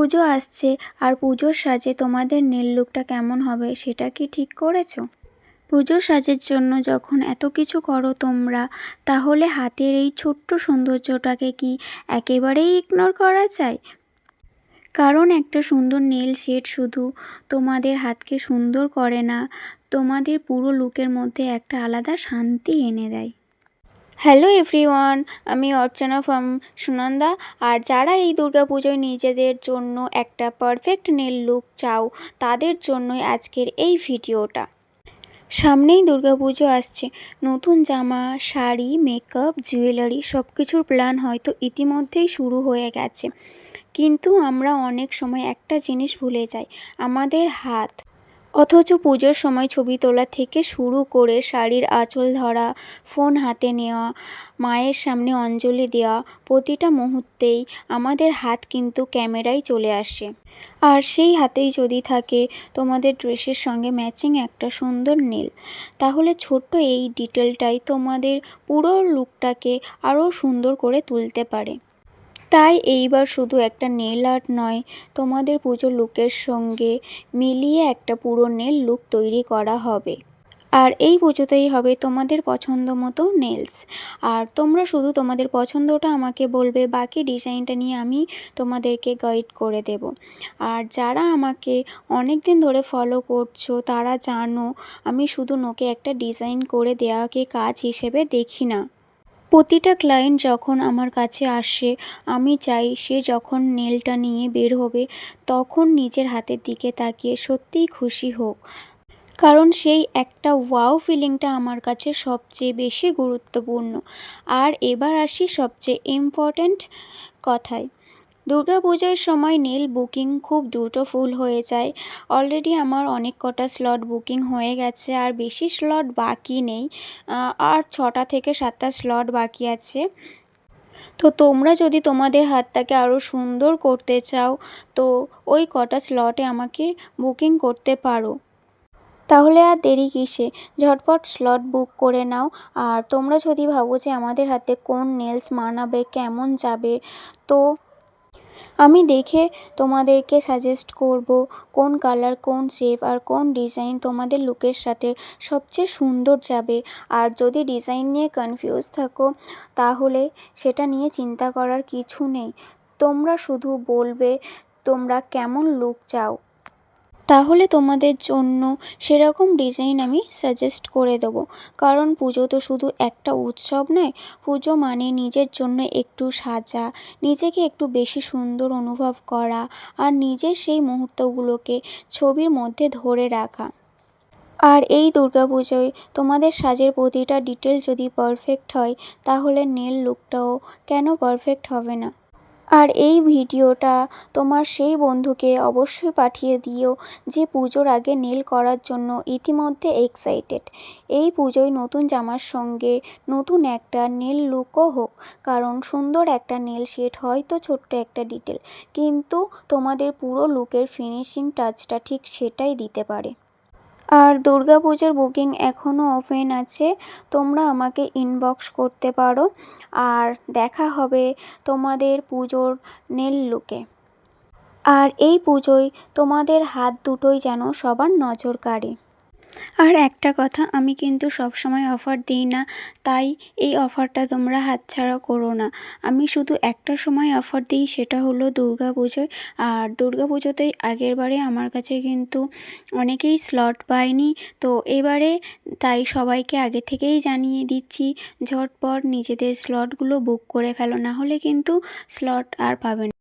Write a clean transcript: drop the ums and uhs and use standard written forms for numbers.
পুজো আসছে আর পুজোর সাজে তোমাদের নেল লুকটা কেমন হবে সেটা কি ঠিক করেছো? পুজোর সাজের জন্য যখন এত কিছু করো তোমরা, তাহলে হাতের এই ছোট্ট সৌন্দর্যটাকে কি একেবারেই ইগনোর করা যায়? কারণ একটা সুন্দর নেল শেড শুধু তোমাদের হাতকে সুন্দর করে না, তোমাদের পুরো লুকের মধ্যে একটা আলাদা শান্তি এনে দেয়। হ্যালো এভরিওয়ান, আমি অর্চনা ফ্রম সুনন্দা। আর যারা এই দুর্গাপুজোয় নিজেদের জন্য একটা পারফেক্ট নেল লুক চাও, তাদের জন্যই আজকের এই ভিডিওটা। সামনেই দুর্গাপুজো আসছে, নতুন জামা, শাড়ি, মেকআপ, জুয়েলারি সব কিছুর প্ল্যান হয়তো ইতিমধ্যেই শুরু হয়ে গেছে। কিন্তু আমরা অনেক সময় একটা জিনিস ভুলে যাই, আমাদের হাত। অথচ পুজোর সময় ছবি তোলা থেকে শুরু করে শাড়ির আঁচল ধরা, ফোন হাতে নেওয়া, মায়ের সামনে অঞ্জলি দেওয়া, প্রতিটা মুহূর্তেই আমাদের হাত কিন্তু ক্যামেরায় চলে আসে। আর সেই হাতেই যদি থাকে তোমাদের ড্রেসের সঙ্গে ম্যাচিং একটা সুন্দর নেল, তাহলে ছোট্ট এই ডিটেলটাই তোমাদের পুরো লুকটাকে আরও সুন্দর করে তুলতে পারে। তাই এইবার শুধু একটা নেল আর্ট নয়, তোমাদের পুজোর লুকের সঙ্গে মিলিয়ে একটা পুরো নেল লুক তৈরি করা হবে। আর এই পুজোতেই হবে তোমাদের পছন্দ মতো নেলস। আর তোমরা শুধু তোমাদের পছন্দটা আমাকে বলবে, বাকি ডিজাইনটা নিয়ে আমি তোমাদেরকে গাইড করে দেব। আর যারা আমাকে অনেক দিন ধরে ফলো করছো তারা জানো, আমি শুধু নোকে একটা ডিজাইন করে দেওয়াকে কাজ হিসেবে দেখি না। প্রতিটা ক্লায়েন্ট যখন আমার কাছে আসে, আমি চাই সে যখন নেলটা নিয়ে বের হবে তখন নিজের হাতের দিকে তাকিয়ে সত্যিই খুশি হোক। কারণ সেই একটা ওয়াও ফিলিংটা আমার কাছে সবচেয়ে বেশি গুরুত্বপূর্ণ। আর এবার আসি সবচেয়ে ইম্পর্ট্যান্ট কথায়। দুর্গাপূজার সময় নেল বুকিং খুব দ্রুত ফুল হয়ে যায়। অলরেডি আমার অনেক কটা স্লট বুকিং হয়ে গেছে, আর বেশি স্লট বাকি নেই। আর 6টা থেকে 7টা স্লট বাকি আছে। তো তোমরা যদি তোমাদের হাতটাকে আরও সুন্দর করতে চাও, তো ওই কটা স্লটে আমাকে বুকিং করতে পারো। তাহলে আর দেরি কিসে, ঝটপট স্লট বুক করে নাও। আর তোমরা যদি ভাবো যে আমাদের হাতে কোন নেলস মানাবে, কেমন যাবে, তো আমি দেখে তোমাদেরকে সাজেস্ট করব কোন কালার, কোন শেপ আর কোন ডিজাইন তোমাদের লুকের সাথে সবচেয়ে সুন্দর যাবে। আর যদি ডিজাইন নিয়ে কনফিউজ থাকো, তাহলে সেটা নিয়ে চিন্তা করার কিছু নেই। তোমরা শুধু বলবে তোমরা কেমন লুক চাও, তাহলে তোমাদের জন্য সেরকম ডিজাইন আমি সাজেস্ট করে দেবো। কারণ পুজো তো শুধু একটা উৎসব নয়, পুজো মানে নিজের জন্য একটু সাজা, নিজেকে একটু বেশি সুন্দর অনুভব করা, আর নিজের সেই মুহূর্তগুলোকে ছবির মধ্যে ধরে রাখা। আর এই দুর্গাপুজোয় তোমাদের সাজের প্রতিটা ডিটেল যদি পারফেক্ট হয়, তাহলে নেল লুকটাও কেন পারফেক্ট হবে না। আর এই ভিডিওটা তোমার সেই বন্ধুকে অবশ্যই পাঠিয়ে দিও যে পুজোর আগে নেল করার জন্য ইতিমধ্যে এক্সাইটেড। এই পুজোয় নতুন জামার সঙ্গে নতুন একটা নেল লুকও হোক, কারণ সুন্দর একটা নেল শেড হয়তো ছোট্ট একটা ডিটেল, কিন্তু তোমাদের পুরো লুকের ফিনিশিং টাচটা ঠিক সেটাই দিতে পারে। আর দুর্গাপুজোর বুকিং এখনও ওপেন আছে, তোমরা আমাকে ইনবক্স করতে পারো। আর দেখা হবে তোমাদের পুজোর নেল লুকে। আর এই পুজোয় তোমাদের হাত দুটোই যেন সবার নজর কাড়ে। আর একটা কথা, আমি কিন্তু সবসময় অফার দিই না, তাই এই অফারটা তোমরা হাতছাড়া করো না। আমি শুধু একটা সময় অফার দিই, সেটা হলো দুর্গাপুজোয়। আর দুর্গাপুজোতেই আগেরবারে আমার কাছে কিন্তু অনেকেই স্লট পায়নি, তো এবারে তাই সবাইকে আগে থেকেই জানিয়ে দিচ্ছি, ঝটপট নিজেদের স্লটগুলো বুক করে ফেলো, না হলে কিন্তু স্লট আর পাবে না।